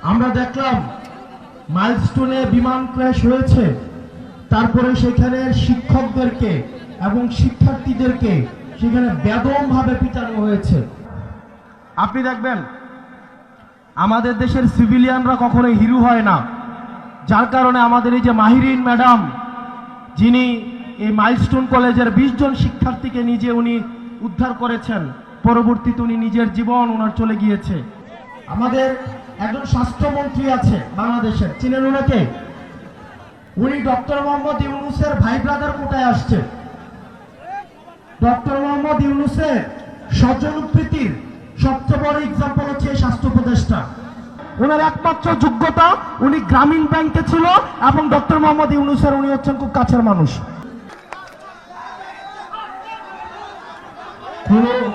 আমরা দেখলাম মাইলস্টোনে বিমান ক্র্যাশ হয়েছে, তারপরে সেখানে শিক্ষকদেরকে এবং শিক্ষার্থীদেরকে সেখানে বেদমভাবে পিটানো হয়েছে। আপনি দেখবেন আমাদের দেশের সিভিলিয়ানরা কখনোই হিরো হয় না, যার কারণে আমাদের এই যে মাহিরিন ম্যাডাম, যিনি এই মাইলস্টোন কলেজের 20 জন শিক্ষার্থীকে নিজে উনি উদ্ধার করেছেন, পরবর্তীতে উনি নিজের জীবন ওনার চলে গিয়েছে। আমাদের একজন স্বাস্থ্যমন্ত্রী আছে বাংলাদেশের, চিনেন ওনাকে? উনি ডক্টর মোহাম্মদ ইউনূসের ভাই ব্রাদার কোটায় আসছে। ডক্টর মোহাম্মদ ইউনূসের স্বজনপ্রীতির সবচেয়ে বড় এক্সাম্পল হচ্ছে স্বাস্থ্য উপদেষ্টা। ওনার একমাত্র যোগ্যতা, উনি গ্রামীণ ব্যাংকে ছিল এবং ডক্টর মোহাম্মদ ইউনূসের উনি হচ্ছেন খুব কাছের মানুষ।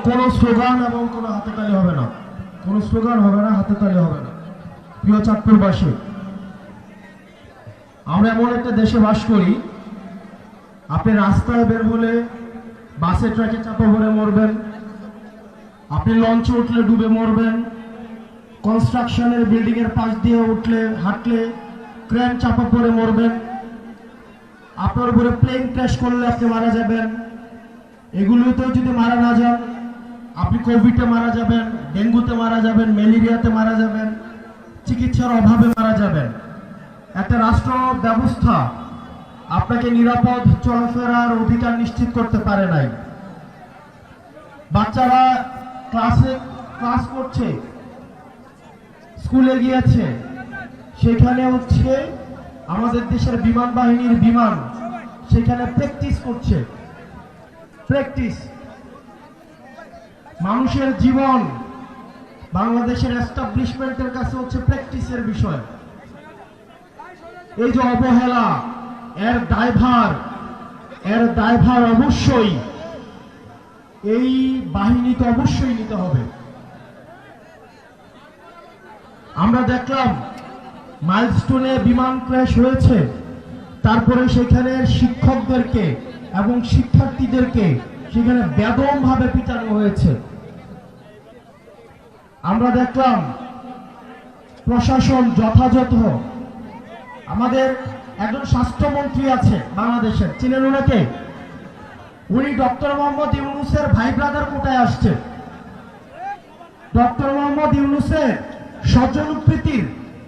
কোন স্লোগান এবং কোন হাতেতালি হবে না, কোন স্লোগান হবে না, হাতেতালি হবে না। প্রিয় চাঁদপুরবাসী, আমরা এমন একটা দেশে বাস করি, আপনি রাস্তায় বের হলে বাসে ট্রাকে চাপা পড়ে মরবেন, আপনি লঞ্চে উঠলে ডুবে মরবেন, কনস্ট্রাকশনের বিল্ডিং এর পাশ দিয়ে উঠলে হাঁটলে ক্রেন চাপা পড়ে মরবেন, আপনার উপরে প্লেন ক্র্যাশ করলে আপনি মারা যাবেন। এগুলোতেও যদি মারা না যান, আপনি কোভিডে মারা যাবেন, ডেঙ্গুতে মারা যাবেন, ম্যালেরিয়াতে মারা যাবেন, চিকিৎসার অভাবে মারা যাবেন। একটা রাষ্ট্র ব্যবস্থা আপনাকে নিরাপদ চলাফেরার অধিকার নিশ্চিত করতে পারে নাই। বাচ্চারা ক্লাস করছে, স্কুলে গিয়েছে, সেখানে হচ্ছে আমাদের দেশের বিমান বাহিনীর বিমান সেখানে প্র্যাকটিস করছে। প্র্যাকটিস, মানুষের জীবন বাংলাদেশের এস্টাবলিশমেন্টের কাছে হচ্ছে প্র্যাকটিসের বিষয়। এই যে অবহেলা, এর দায়ভার অবশ্যই এই বাহিনীকে অবশ্যই নিতে হবে। আমরা দেখলাম মাইলস্টোনে বিমান ক্র্যাশ হয়েছে, তারপরে সেখানে শিক্ষকদেরকে এবং শিক্ষার্থীদেরকে সেখানে বেদমভাবে পিটানো হয়েছে। আমরা দেখলাম প্রশাসন যথাযথ, আমাদের একজন স্বাস্থ্যমন্ত্রী আছে বাংলাদেশের, চিনেন ওনাকে? উনি ডক্টর মোহাম্মদ ইউনূসের ভাই ব্রাদার কোটায় আসছে। ডক্টর মোহাম্মদ ইউনূসের স্বজনপ্রীতির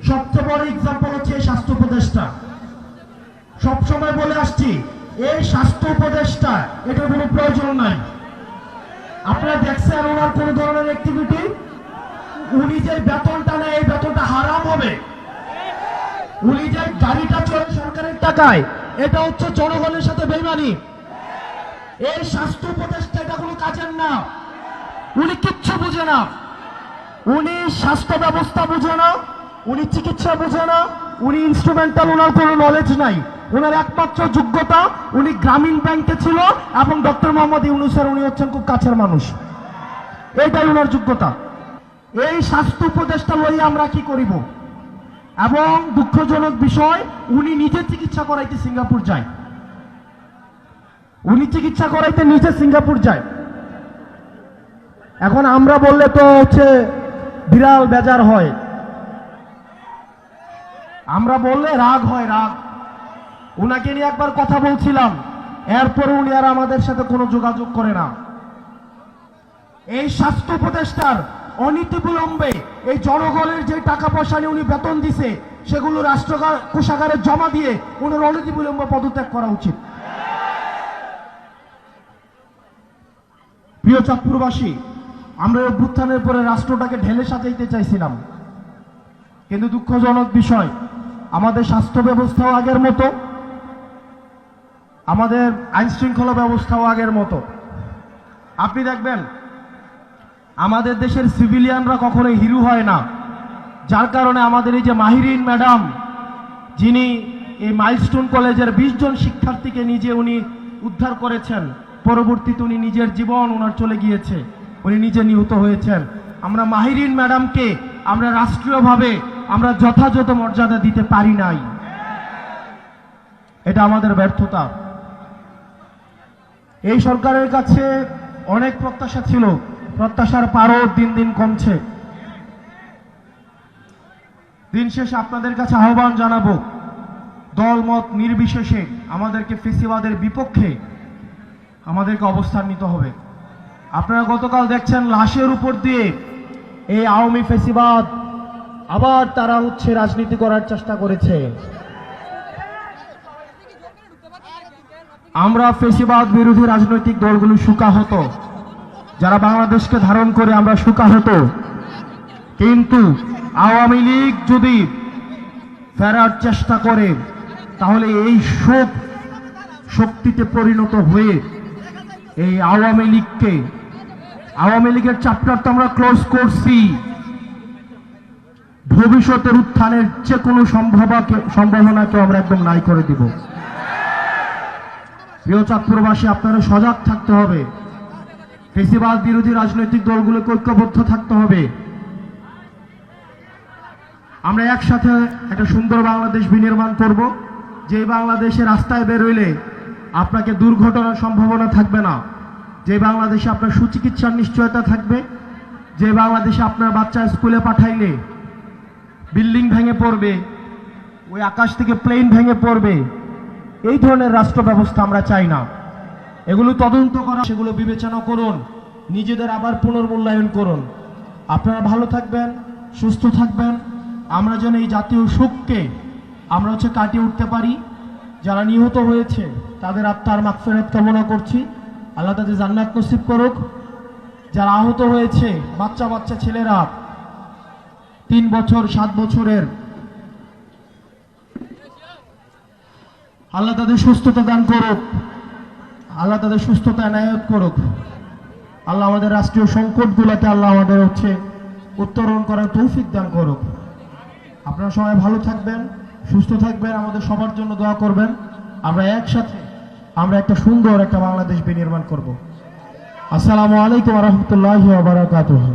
সবচেয়ে বড় এক্সাম্পল হচ্ছে স্বাস্থ্য উপদেষ্টা। সবসময় বলে আসছি, এই স্বাস্থ্য উপদেষ্টা এটার কোনো প্রয়োজন নাই। আপনারা দেখছেন ওনার কোন ধরনের অ্যাক্টিভিটি? উনি যে বেতনটা নেয়, এই বেতনটা হারাম হবে। উনি যে গাড়িটা চলে সরকারের টাকায়, এটা হচ্ছে জনগণের সাথে বেইমানি। এই স্বাস্থ্য উপদেষ্টা এটা কোনো কাজের না, উনি কিচ্ছু বুঝে না। উনি স্বাস্থ্য ব্যবস্থা বুঝে না, উনি চিকিৎসা বুঝে না, উনি ইনস্ট্রুমেন্টাল, ওনার কোনো নলেজ নাই। ওনার একমাত্র যোগ্যতা, উনি গ্রামীণ ব্যাংকে ছিল এবং ডক্টর মোহাম্মদ ইউনূসের উনি হচ্ছেন খুব কাছের মানুষ। এইটাই ওনার যোগ্যতা। এই স্বাস্থ্য উপদেষ্টা লইয়া আমরা কি করিব? এবং দুঃখজনক বিষয়, উনি নিজে চিকিৎসা করাইতে সিঙ্গাপুর যায়। উনি চিকিৎসা করাইতে নিজে সিঙ্গাপুর যায়। এখন আমরা বললে তো হচ্ছে বিড়াল বেজার হয়, আমরা বললে রাগ হয়, রাগ। উনাকে নিয়ে একবার কথা বলছিলাম, এরপরে উনি আর আমাদের সাথে কোনো যোগাযোগ করে না। এই স্বাস্থ্য উপদেষ্টার অনীতিবিলম্বে এই জনগণের যে টাকা পয়সা নিয়ে উনি বেতন দিছে, সেগুলো রাষ্ট্র কোষাগারে জমা দিয়ে উনার অনীতিবিলম্বে পদত্যাগ করা উচিত। প্রিয় চাঁদপুরবাসী, আমরা অভ্যুত্থানের পরে রাষ্ট্রটাকে ঢেলে সাজাইতে চাইছিলাম, কিন্তু দুঃখজনক বিষয়, আমাদের স্বাস্থ্য ব্যবস্থাও আগের মতো, আমাদের আইন শৃঙ্খলা ব্যবস্থাও আগের মতো। আপনি দেখবেন আমাদের দেশের সিভিলিয়ানরা কখনোই হিরো হয় না, যার কারণে আমাদের এই যে মাহিরিন ম্যাডাম, যিনি এই মাইলস্টোন কলেজের 20 জন শিক্ষার্থীকে নিজে উনি উদ্ধার করেছেন, পরবর্তীতে উনি নিজের জীবন ওনার চলে গিয়েছে, উনি নিজে নিহত হয়েছেন। আমরা মাহিরিন ম্যাডামকে আমরা রাষ্ট্রীয়ভাবে আমরা যথাযথ মর্যাদা দিতে পারি নাই, এটা আমাদের ব্যর্থতা। এই সরকারের কাছে অনেক প্রত্যাশা ছিল, প্রত্যাশার পারও দিন দিন কমছে। দিন শেষে আপনাদের কাছে আহ্বান জানাবো, দলমত নির্বিশেষে আমাদেরকে ফেসিবাদের বিপক্ষে আমাদেরকে অবস্থান নিতে হবে। আপনারা গতকাল দেখছেন লাশের উপর দিয়ে এই আওয়ামী ফেসিবাদ আবার তারা রাজনীতি করার চেষ্টা করেছে। আমরা ফেসিবাদ বিরোধী রাজনৈতিক দলগুলো সুকাহত, যারা বাংলাদেশকে ধারণ করে আমরা সুকাহত, কিন্তু আওয়ামী লীগ যদি ফেরার চেষ্টা করে তাহলে এই শোক শক্তিতে পরিণত হয়ে এই আওয়ামী লীগের চ্যাপ্টার তো আমরা ক্লোজ করছি, ভবিষ্যতের উত্থানের যে কোনো সম্ভাবনাকে আমরা একদম নাই করে দিব। প্রিয় চাঁদপুরবাসী, আপনারা সজাগ থাকতে হবে, ফেসিবাদ বিরোধী রাজনৈতিক দলগুলোকে ঐক্যবদ্ধ থাকতে হবে। আমরা একসাথে একটা সুন্দর বাংলাদেশ বিনির্মাণ করব, যে বাংলাদেশে রাস্তায় বের হইলে আপনাকে দুর্ঘটনার সম্ভাবনা থাকবে না, যে বাংলাদেশে আপনার সুচিকিৎসার নিশ্চয়তা থাকবে, যে বাংলাদেশে আপনার বাচ্চা স্কুলে পাঠাইলে বিল্ডিং ভেঙে পড়বে, ওই আকাশ থেকে প্লেন ভেঙে পড়বে, এই ধরনের রাষ্ট্র ব্যবস্থা আমরা চাই না। এগুলো তদন্ত করা, সেগুলো বিবেচনা করুন, নিজেদের আবার পুনর্মূল্যায়ন করুন। আপনারা ভালো থাকবেন, সুস্থ থাকবেন, আমরা যেন এই জাতীয় শোককে আমরা কাটিয়ে উঠতে পারি। যারা নিহত হয়েছে তাদের আত্মার মাগফিরাত কামনা করছি, আল্লাহ তাদের জান্নাত নসিব করুক। যারা আহত হয়েছে, বাচ্চা ছেলেরা 3 বছর 7 বছরের, আল্লাহ তাদের সুস্থতা দান করুক, আল্লাহ তাদের সুস্থতা এনায়েত করুক। আল্লাহ আমাদের রাষ্ট্রীয় সংকটগুলোকে আল্লাহ আমাদের উত্তরণ করার তৌফিক দান করুক। আপনারা সবাই ভালো থাকবেন, সুস্থ থাকবেন, আমাদের সবার জন্য দোয়া করবেন। আমরা একসাথে একটা সুন্দর একটা বাংলাদেশ বিনির্মাণ করব। আসসালামু আলাইকুম ওয়া রাহমাতুল্লাহি ওয়া বারাকাতুহু।